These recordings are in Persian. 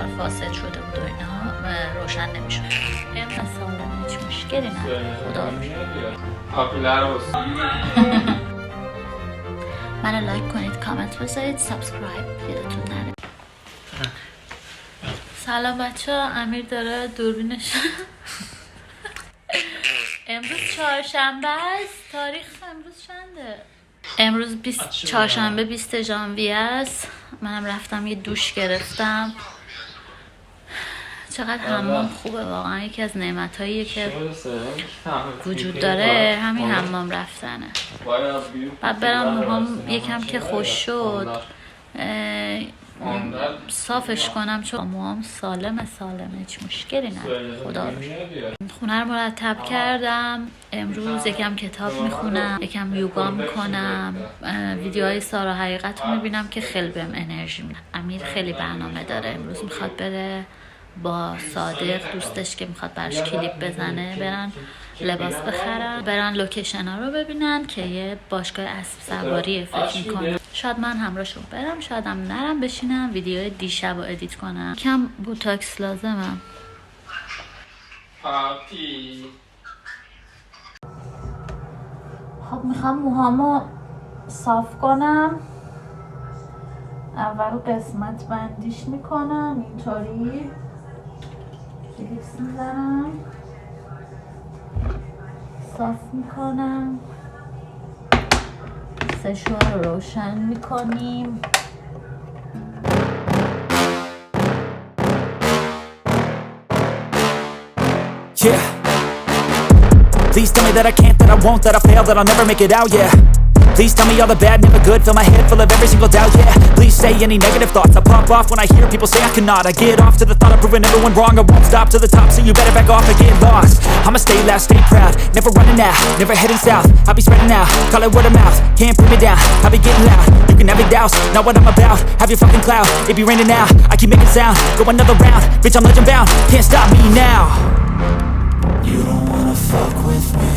فاسد شده بود و اینا روشن نمیشد. سالم هیچ مشکلی نه، خدا منو لایک کنید، کامنت بذارید، سابسکرایب یادتون نره. سلام بچه ها، امیر داره دوربینش امروز چهارشنبه است. تاریخ امروز چنده؟ امروز چهارشنبه 20 ژانویه است. منم رفتم یه دوش گرفتم. چقدر حمام خوبه، واقعا یکی از نعمت‌هاییه که وجود داره همین حمام رفتنه. بعد برم موهام یکم که خوش شد صافش کنم، چون موهام سالمه هیچ مشکلی نه، خدا رو خونه رو مرتب کردم. امروز یکم کتاب میخونم، یکم یوگا میکنم، ویدیوهای سارا حقیقت رو میبینم که خیلی بهم انرژی میده. امیر خیلی برنامه داره، امروز میخواد بره با صادق دوستش که میخواد براش کلیپ بزنه، برن لباس بخرن، برن لوکیشن ها رو ببینن که یه باشگاه اسب سواری فکر میکنم. شاید من همراهشون برم، شاید هم نرم، بشینم ویدیو دیشب رو ادیت کنم. کم بوتاکس لازمم. خب میخوام موهامو صاف کنم. اول قسمت بندیش میکنم اینطوری، کلیپس میزنم، صاف میکنم، سشوار رو روشن میکنیم. Yeah. Please tell me that I can't, that I won't, that I fail, that I'll never make it out, yeah. Please tell me all the bad, never good, fill my head full of every single doubt, yeah. Please say any negative thoughts, I pop off when I hear people say I cannot. I get off to the thought of proving everyone wrong, I won't stop to the top, so you better back off and get lost. I'ma stay loud, stay proud, never running out, never heading south. I'll be spreading out, call it word of mouth, can't put me down, I'll be getting loud. You can have your doubts, not what I'm about, have your fucking clout. It be raining now, I keep making sound, go another round, bitch I'm legend bound, can't stop me now. You don't wanna fuck with me,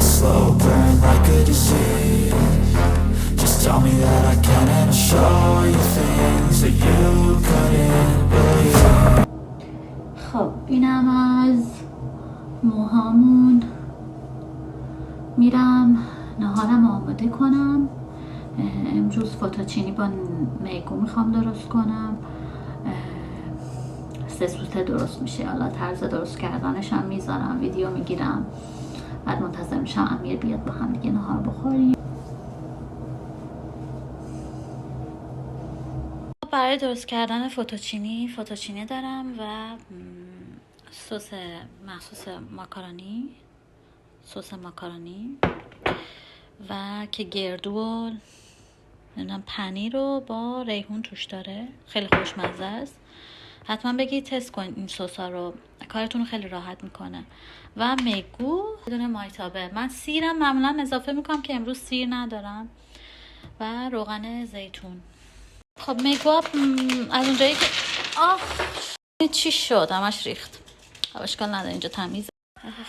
a slow burn like a disease. Just tell me that I can and I'll show you things that you couldn't believe. خب اینم از موهامون. میرم نهارم آماده کنم. امروز فوتوچینی با میگو میخوام درست کنم. 3 سوته درست میشه، حالا طرز درست کردنش هم میذارم، ویدیو میگیرم، بعد منتظر میشم امیر بیاد با هم دیگه نهار بخوریم. برای درست کردن فوتوچینی دارم و سس مخصوص ماکارونی و که گردو و پنیر رو با ریحون توش داره، خیلی خوشمزه است. حتما بگید تست کنید این سسا رو، کارتون رو خیلی راحت میکنه. و میگو بدون مایتابه. من سیرم معمولا اضافه میکنم که امروز سیر ندارم، و روغن زیتون. خب میگو از اونجایی که چی شد همش ریخت، اشکال نداره اینجا تمیزه.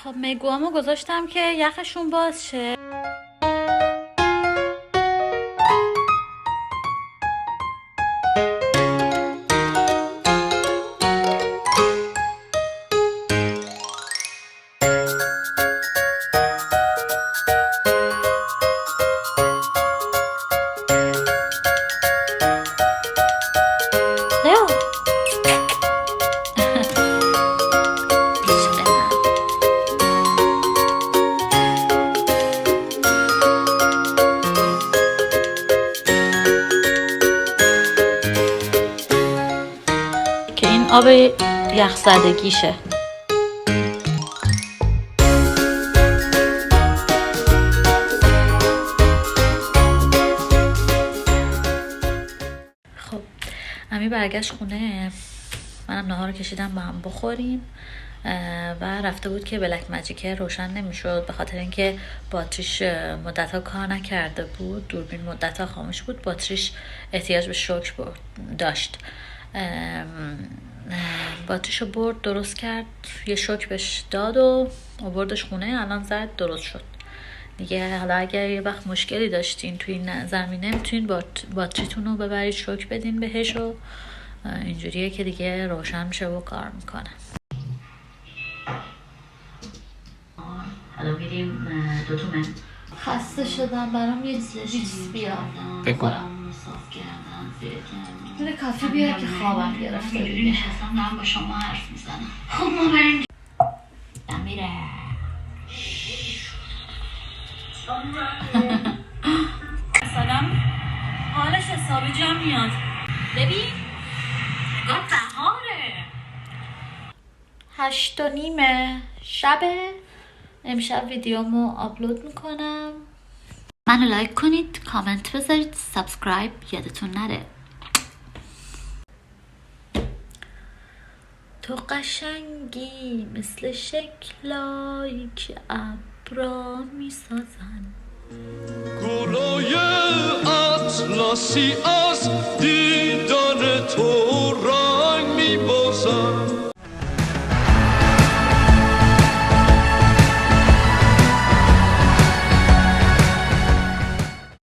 خب میگوامو گذاشتم که یخشون باز شه. آب یخزدگیشه. خب امی برگشت خونه، منم نهار کشیدم با هم بخوریم و رفته بود که بلک ماجیک روشن نمیشد به خاطر اینکه باتریش مدت‌ها کار نکرده بود، دوربین مدت‌ها خاموش بود، باتریش احتیاج به شوک داشت. باتریشو برد درست کرد، یه شوک بهش داد و آوردش خونه، الان زد درست شد دیگه. حالا اگر یه وقت مشکلی داشتین توی این زمینه میتونین باتریتون رو ببرید شوک بدین بهش و اینجوریه که دیگه روشن میشه و کار میکنه. حالا میریم دو تومن. خسته شدم، برام یه چیز بیار بگو. میره کافی بیار که خوابم گرفته دیگه. نشستم دارم با شما حرف میزنم. خب ما بریم. میره سلام. حالش حسابی جمع میاد. ببین گفت بهاره 8:30 شبه. امشب ویدیومو آپلود میکنم. منو لایک کنید، کامنت بذارید، سابسکرایب یادتون نره. تو قشنگی مثل شکلایی که ابرا میسازن. گلای اطلسی از دیدن تو رنگ میبازن.